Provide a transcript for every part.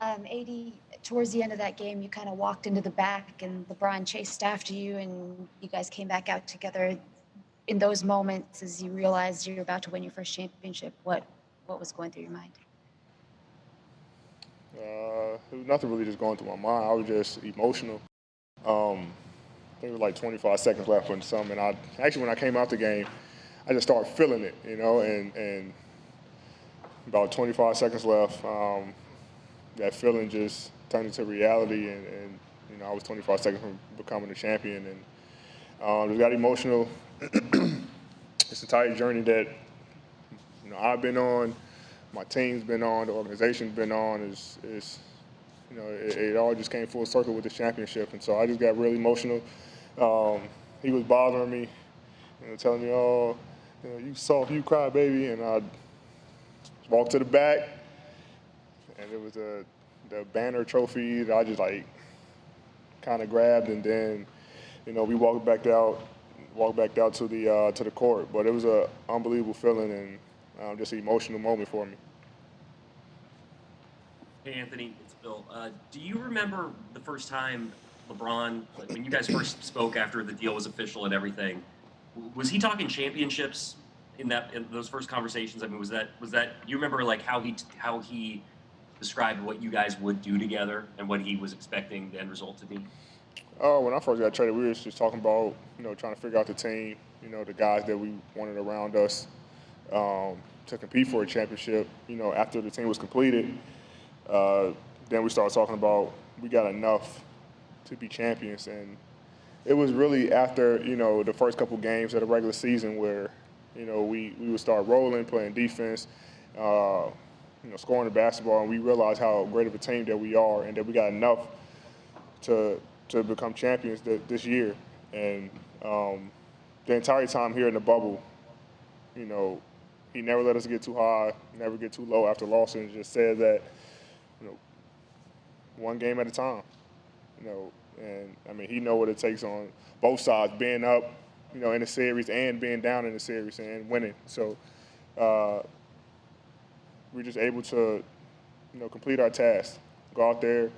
AD, towards the end of that game, you kind of walked into the back and LeBron chased after you and you guys came back out together. In those moments, as you realized you're about to win your first championship, what was going through your mind? There was nothing really just going through my mind. I was just emotional. I think it was like 25 seconds left or something. And when I came out the game, I just started feeling it, and about 25 seconds left, that feeling just turned into reality, and I was 25 seconds from becoming a champion, and just got emotional. This entire journey that I've been on, my team's been on, the organization's been on, is it all just came full circle with the championship, and so I just got really emotional. He was bothering me, telling me, "Oh, you soft, you cry, baby," and I walked to the back, and it was the banner trophy that I just like kind of grabbed, and then we walked back out to the court. But it was a unbelievable feeling and just an emotional moment for me. Hey, Anthony, it's Bill. Do you remember the first time LeBron, like when you guys first spoke after the deal was official and everything? Was he talking championships in those first conversations? I mean, was that? Do you remember like how he described what you guys would do together and what he was expecting the end result to be? Oh, when I first got traded, we were just talking about trying to figure out the team, the guys that we wanted around us to compete for a championship. After the team was completed, uh, then we started talking about we got enough to be champions, and it was really after the first couple games of the regular season where we would start rolling, playing defense, uh, scoring the basketball, and we realized how great of a team that we are, and that we got enough to become champions this year. And the entire time here in the bubble, you know, he never let us get too high, never get too low after losses, and just said that you know one game at a time. And I mean, he know what it takes on both sides, being up, in the series and being down in the series and winning. So uh, we're just able to, complete our task, go out there,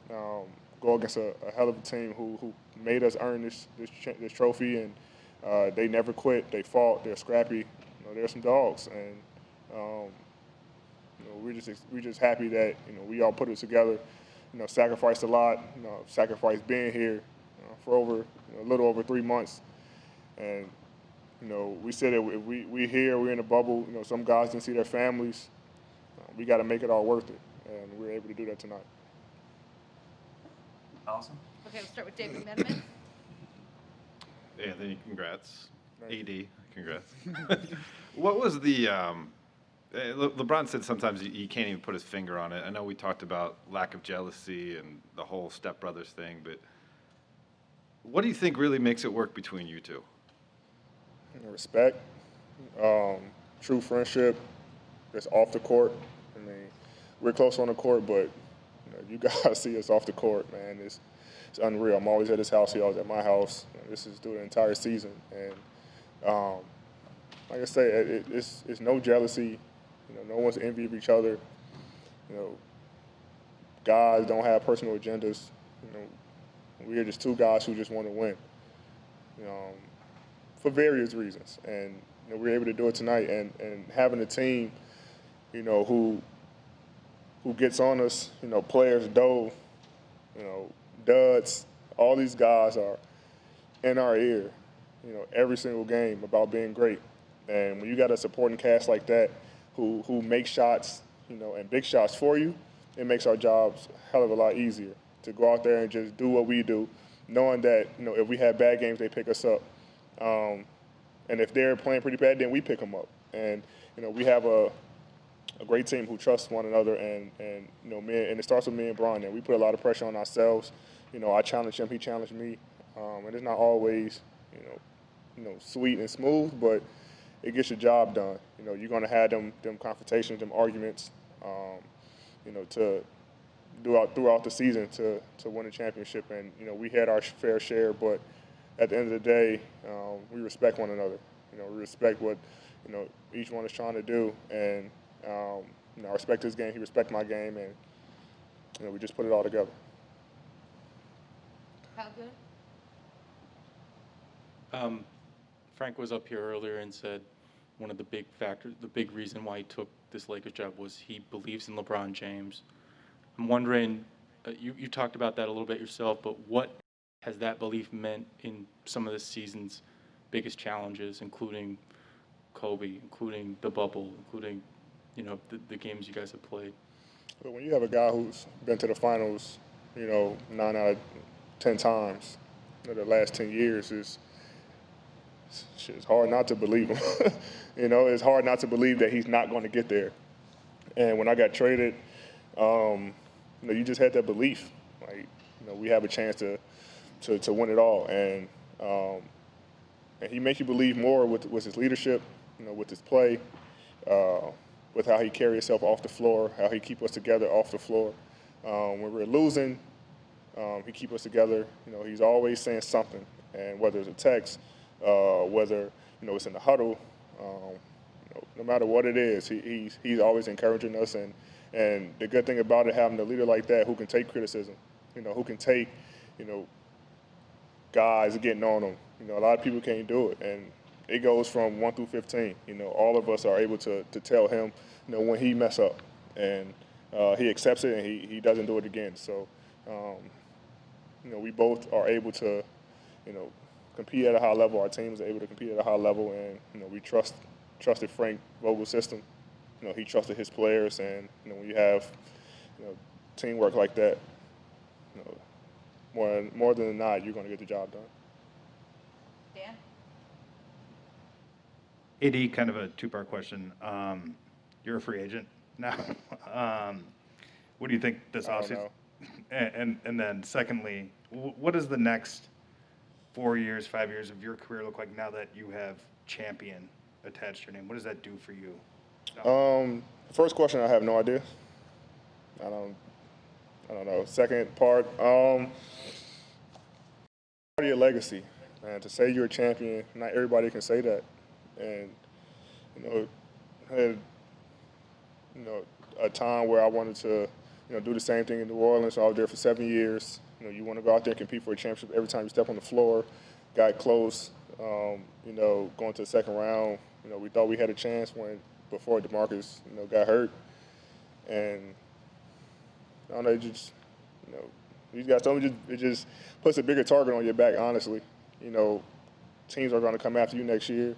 um, go against a hell of a team who made us earn this trophy, and they never quit. They fought. They're scrappy. They're some dogs, and um, we're just happy that we all put it together. Sacrificed a lot. Sacrificed being here for over a little over 3 months, and we said that if we here, we're in a bubble. Some guys didn't see their families. We got to make it all worth it, and we're able to do that tonight. Awesome. Okay, we'll start with David McMenamin. Anthony, congrats. Thank you. AD, congrats. What was the LeBron said sometimes he can't even put his finger on it. I know we talked about lack of jealousy and the whole stepbrothers thing, but what do you think really makes it work between you two? Respect, true friendship. That's off the court. I mean, we're close on the court, but you guys see us off the court, man. It's unreal. I'm always at his house. He always at my house. This is through the entire season, and like I say, it's no jealousy. No one's envy of each other. You know, guys don't have personal agendas. We are just two guys who just want to win. For various reasons, and we're able to do it tonight. And having a team, who gets on us, players, Doe, Duds, all these guys are in our ear, every single game about being great. And when you got a supporting cast like that, who makes shots, and big shots for you, it makes our jobs a hell of a lot easier to go out there and just do what we do, knowing that if we have bad games, they pick us up. And if they're playing pretty bad, then we pick them up. And we have a great team who trusts one another, and and it starts with me and Bron. And we put a lot of pressure on ourselves. I challenge him, he challenged me, and it's not always sweet and smooth, but it gets your job done. You're going to have them confrontations, them arguments, to throughout the season to win a championship. And we had our fair share, but at the end of the day, we respect one another. We respect what each one is trying to do, and I respect his game. He respects my game, and we just put it all together. How good? Frank was up here earlier and said one of the big factors, the big reason why he took this Lakers job was he believes in LeBron James. I'm wondering, you talked about that a little bit yourself, but what has that belief meant in some of this season's biggest challenges, including Kobe, including the bubble, including, the games you guys have played? But when you have a guy who's been to the finals, 9 out of 10 times in the last 10 years, it's hard not to believe him. It's hard not to believe that he's not going to get there. And when I got traded, you just had that belief. Like, we have a chance to win it all. And he makes you believe more with his leadership, with his play, with how he carries himself off the floor, how he keeps us together off the floor. When we're losing, he keeps us together. He's always saying something, and whether it's a text, whether it's in the huddle, no matter what it is, he's always encouraging us. And the good thing about it, having a leader like that who can take criticism, who can take, guys getting on him. A lot of people can't do it, and it goes from 1 through 15. All of us are able to tell him, when he mess up, and he accepts it and he doesn't do it again. So, we both are able to, compete at a high level. Our team is able to compete at a high level, and we trusted Frank Vogel's system. He trusted his players, and when you have teamwork like that, more than not, you're going to get the job done. Dan? AD, kind of a two-part question. You're a free agent now. What do you think this I don't offseason? know. And then secondly, what does the next 4 years, 5 years of your career look like now that you have champion attached to your name? What does that do for you? First question, I have no idea. I don't know. Second part, part of your legacy, and to say you're a champion, not everybody can say that. And had a time where I wanted to do the same thing in New Orleans. So I was there for 7 years. You want to go out there and compete for a championship every time you step on the floor. Got close. Going to the second round. We thought we had a chance before DeMarcus got hurt. And I don't know, these guys told me it just puts a bigger target on your back, honestly. Teams are going to come after you next year,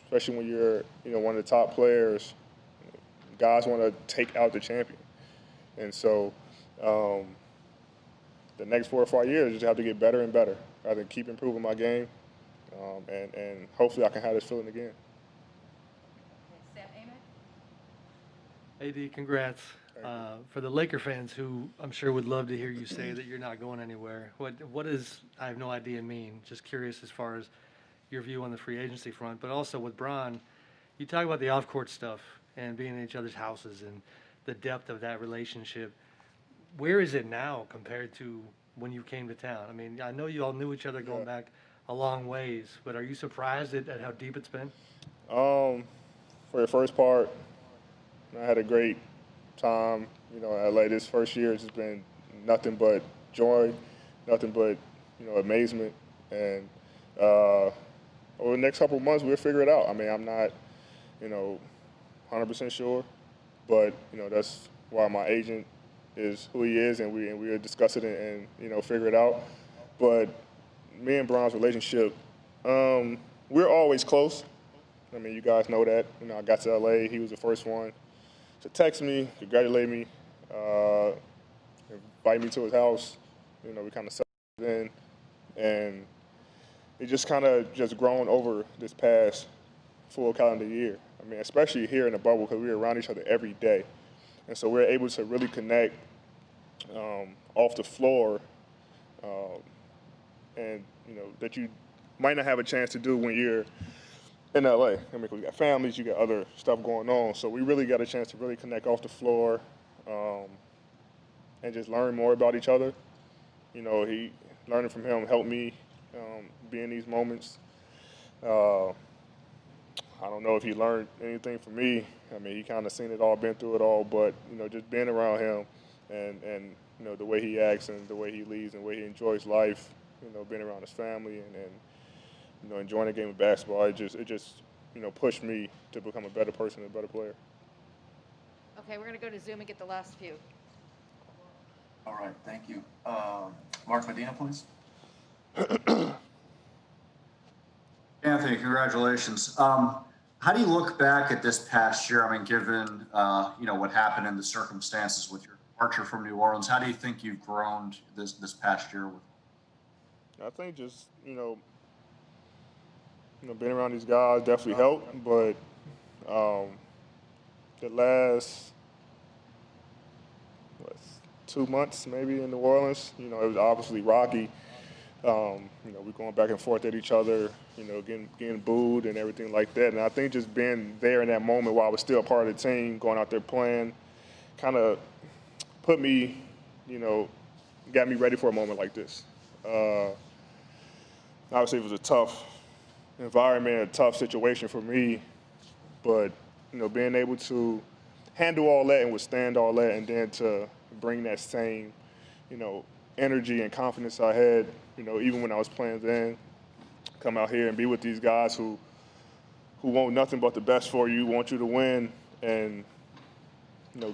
especially when you're, one of the top players. Guys want to take out the champion. And so the next 4 or 5 years, I just have to get better and better. I have to keep improving my game, and hopefully I can have this feeling again. Sam Amick? AD, congrats. For the Laker fans who I'm sure would love to hear you say that you're not going anywhere, what does I have no idea mean? Just curious as far as your view on the free agency front, but also with Bron, you talk about the off-court stuff and being in each other's houses and the depth of that relationship. Where is it now compared to when you came to town? I mean, I know you all knew each other going back a long ways, but are you surprised at how deep it's been? For the first part, I had a great time. LA this first year has just been nothing but joy, nothing but amazement, and over the next couple of months we'll figure it out. I mean, I'm not 100% sure, but that's why my agent is who he is, and we'll discuss it and figure it out. But me and Bron's relationship, we're always close. I mean, you guys know that. I got to LA, he was the first one to text me, congratulate me, invite me to his house. We kind of settled in, and it just kind of just grown over this past full calendar year. I mean, especially here in the bubble, because we're around each other every day, and so we're able to really connect off the floor, and that you might not have a chance to do when you're in LA. I mean, we got families, you got other stuff going on, so we really got a chance to really connect off the floor, and just learn more about each other. Learning from him helped me be in these moments. I don't know if he learned anything from me. I mean, he kind of seen it all, been through it all, but, just being around him and the way he acts and the way he leads and the way he enjoys life, being around his family and enjoying the game of basketball, it just pushed me to become a better person and a better player. Okay, we're going to go to Zoom and get the last few. All right, thank you. Mark Medina, please. Anthony, congratulations. How do you look back at this past year? I mean, given what happened in the circumstances with your departure from New Orleans, how do you think you've grown this past year? I think just being around these guys definitely helped, but the last 2 months maybe in New Orleans, it was obviously rocky. We're going back and forth at each other, getting booed and everything like that. And I think just being there in that moment while I was still a part of the team, going out there playing, kind of put me, got me ready for a moment like this. Obviously, it was a tough environment, a tough situation for me, but, being able to handle all that and withstand all that and then to bring that same, energy and confidence I had, even when I was playing then, come out here and be with these guys who want nothing but the best for you, want you to win, and,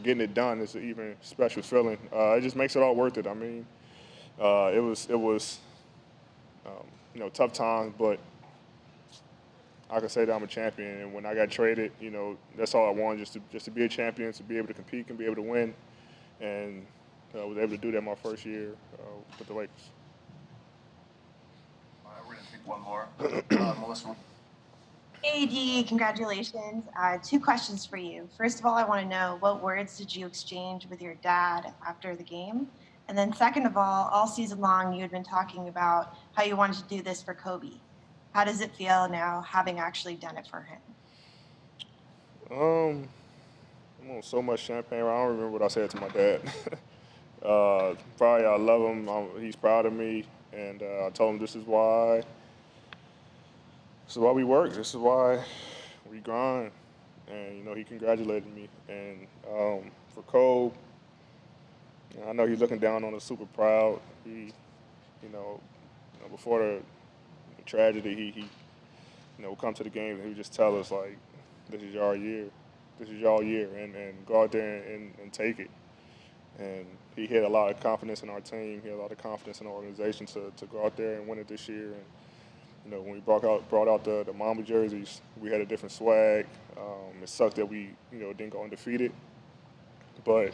getting it done is an even special feeling. It just makes it all worth it. I mean, it was tough times, but I can say that I'm a champion. And when I got traded, that's all I wanted, just to be a champion, to be able to compete and be able to win. And I was able to do that my first year with the Lakers. All right, we're going to take one more. Melissa. AD, congratulations. 2 questions for you. First of all, I want to know, what words did you exchange with your dad after the game? And then second of all season long, you had been talking about how you wanted to do this for Kobe. How does it feel now, having actually done it for him? I'm on so much champagne. I don't remember what I said to my dad. Probably I love him. He's proud of me, and I told him this is why we work. This is why we grind. And he congratulated me. And for Cole, I know he's looking down on us, super proud. He, before the tragedy, he would come to the games and he would just tell us like, "This is your year. This is your year," and go out there and take it. And he had a lot of confidence in our team. He had a lot of confidence in the organization to go out there and win it this year. And when we brought out the Mamba jerseys, we had a different swag. It sucked that we didn't go undefeated, but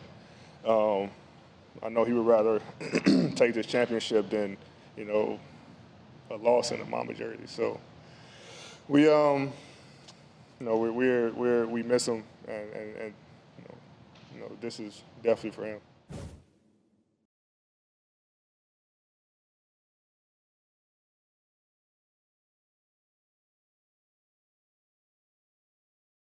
I know he would rather take this championship than a loss in the Mamba jersey. So we we miss him, and this is definitely for him.